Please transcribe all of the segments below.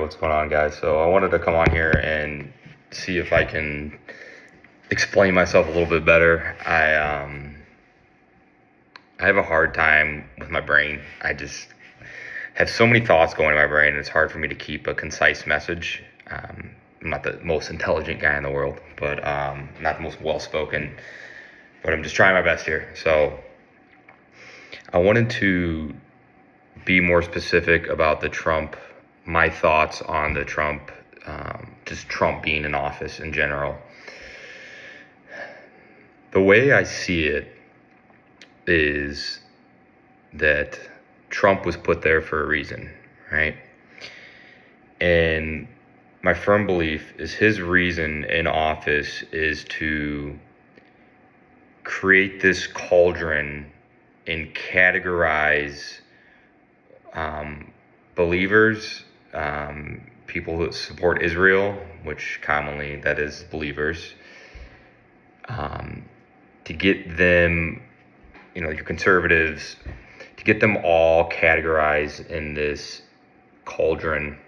what's going on, guys? So I wanted to come on here and see if I can explain myself a little bit better. I have a hard time with my brain. I just have so many thoughts going in my brain, and it's hard for me to keep a concise message. I'm not the most intelligent guy in the world, but not the most well-spoken, but I'm just trying my best here. So I wanted to be more specific about my thoughts on the Trump, just Trump being in office in general. The way I see it is that Trump was put there for a reason, right? And my firm belief is his reason in office is to create this cauldron and categorize believers, people who support Israel, which commonly that is believers, to get them, your conservatives, to get them all categorized in this cauldron,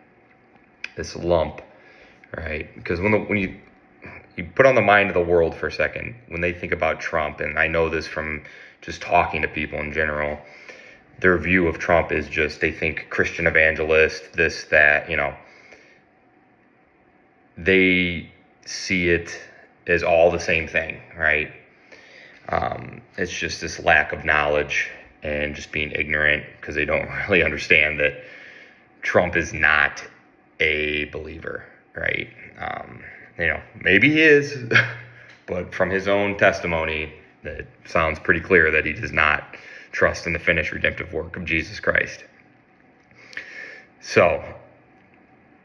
this lump, right? Because when you put on the mind of the world for a second, when they think about Trump, and I know this from just talking to people in general, their view of Trump is just, they think Christian evangelist, this, that, they see it as all the same thing, right? It's just this lack of knowledge and just being ignorant because they don't really understand that Trump is not a believer, right? Maybe he is, but from his own testimony, it sounds pretty clear that he does not trust in the finished redemptive work of Jesus Christ. So,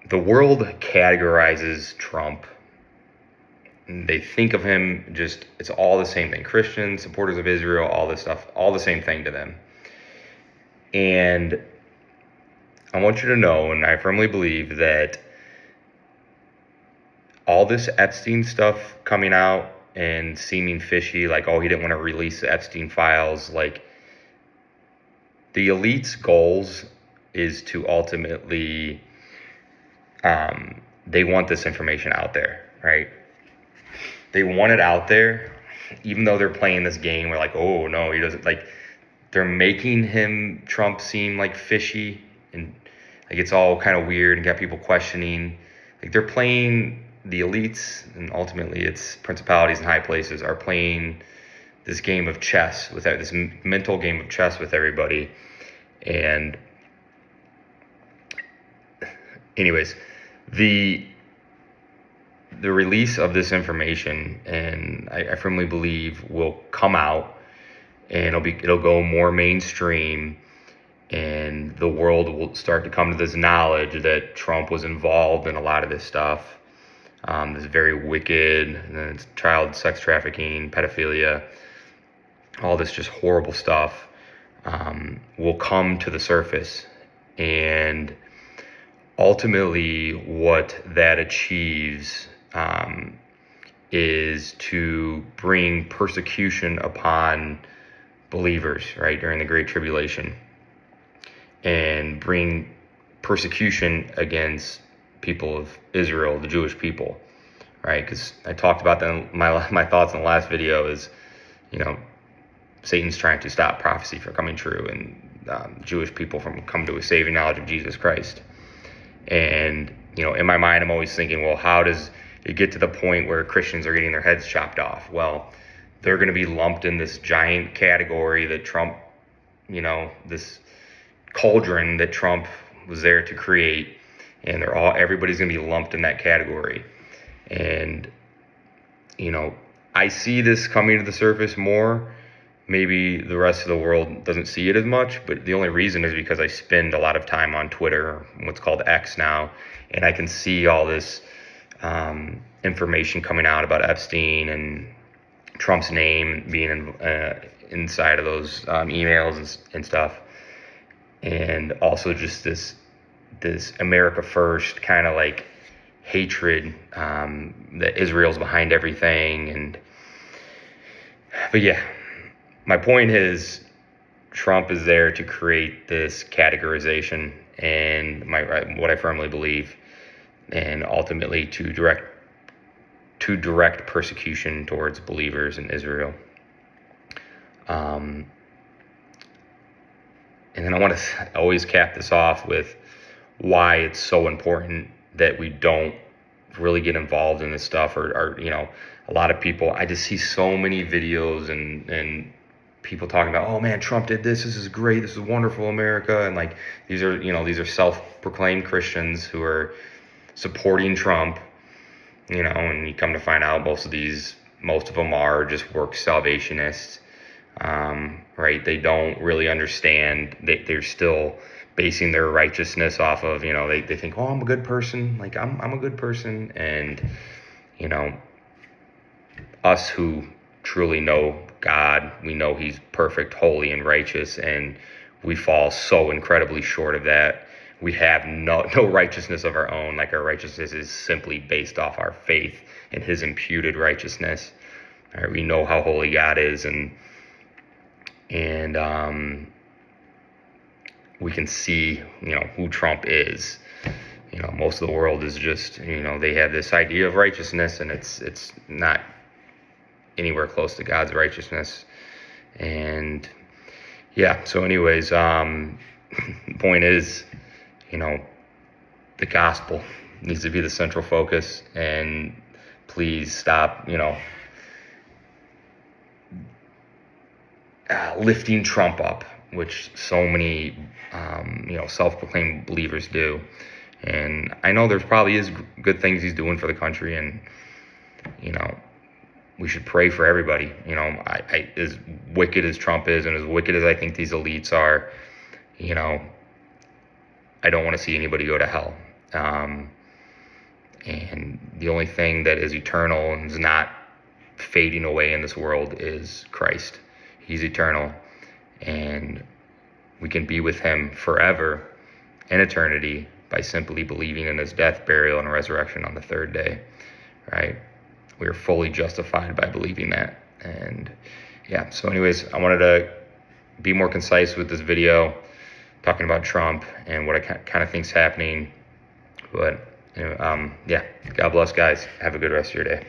the world categorizes Trump. They think of him it's all the same thing. Christians, supporters of Israel, all this stuff, all the same thing to them. And I want you to know, and I firmly believe that all this Epstein stuff coming out and seeming fishy, like, he didn't want to release the Epstein files, like, the elite's goals is to ultimately, they want this information out there, right? They want it out there, even though they're playing this game where, like, oh, no, he doesn't, like, they're making Trump seem, like, fishy, and, like, it's all kind of weird and got people questioning. Like, they're playing, the elites, and ultimately it's principalities and high places, are playing this game of chess, this mental game of chess with everybody. And anyways, the release of this information, and I firmly believe will come out, and it'll go more mainstream, and the world will start to come to this knowledge that Trump was involved in a lot of this stuff, this very wicked, child sex trafficking, pedophilia, all this just horrible stuff, will come to the surface. And ultimately what that achieves is to bring persecution upon believers, right, during the Great Tribulation, and bring persecution against people of Israel, the Jewish people, right? Because I talked about that my thoughts in the last video is, Satan's trying to stop prophecy from coming true, and Jewish people from coming to a saving knowledge of Jesus Christ. And, in my mind, I'm always thinking, well, how does it get to the point where Christians are getting their heads chopped off? Well, they're going to be lumped in this giant category that Trump, this cauldron that Trump was there to create, and everybody's going to be lumped in that category. And, I see this coming to the surface more. Maybe the rest of the world doesn't see it as much, but the only reason is because I spend a lot of time on Twitter, what's called X now, and I can see all this information coming out about Epstein and Trump's name being inside of those emails and stuff, and also just this America First kind of like hatred, that Israel's behind everything. But yeah, my point is Trump is there to create this categorization, and what I firmly believe, and ultimately to direct persecution towards believers in Israel. And then I want to always cap this off with why it's so important that we don't really get involved in this stuff, or a lot of people, I just see so many videos and people talking about, oh man, Trump did this is great, this is wonderful, America, and like these are self-proclaimed Christians who are supporting Trump, and you come to find out most of them are just work salvationists, right? They don't really understand that they're still basing their righteousness off of, they think, oh, I'm a good person, like I'm a good person, and us who truly know God, we know he's perfect, holy, and righteous, and we fall so incredibly short of that. We have no righteousness of our own. Like, our righteousness is simply based off our faith in his imputed righteousness. All right, we know how holy God is, and we can see, who Trump is. Most of the world is just, they have this idea of righteousness, and it's not anywhere close to God's righteousness. And yeah, so anyways, the point is, the gospel needs to be the central focus, and please stop, lifting Trump up, which so many, self-proclaimed believers do. And I know there's probably is good things he's doing for the country, and, we should pray for everybody. I as wicked as Trump is, and as wicked as I think these elites are, I don't want to see anybody go to hell. And the only thing that is eternal and is not fading away in this world is Christ. He's eternal, and we can be with him forever in eternity by simply believing in his death, burial, and resurrection on the third day, right? We are fully justified by believing that. And yeah, so anyways, I wanted to be more concise with this video, talking about Trump and what I kind of think's happening. But yeah, God bless, guys. Have a good rest of your day.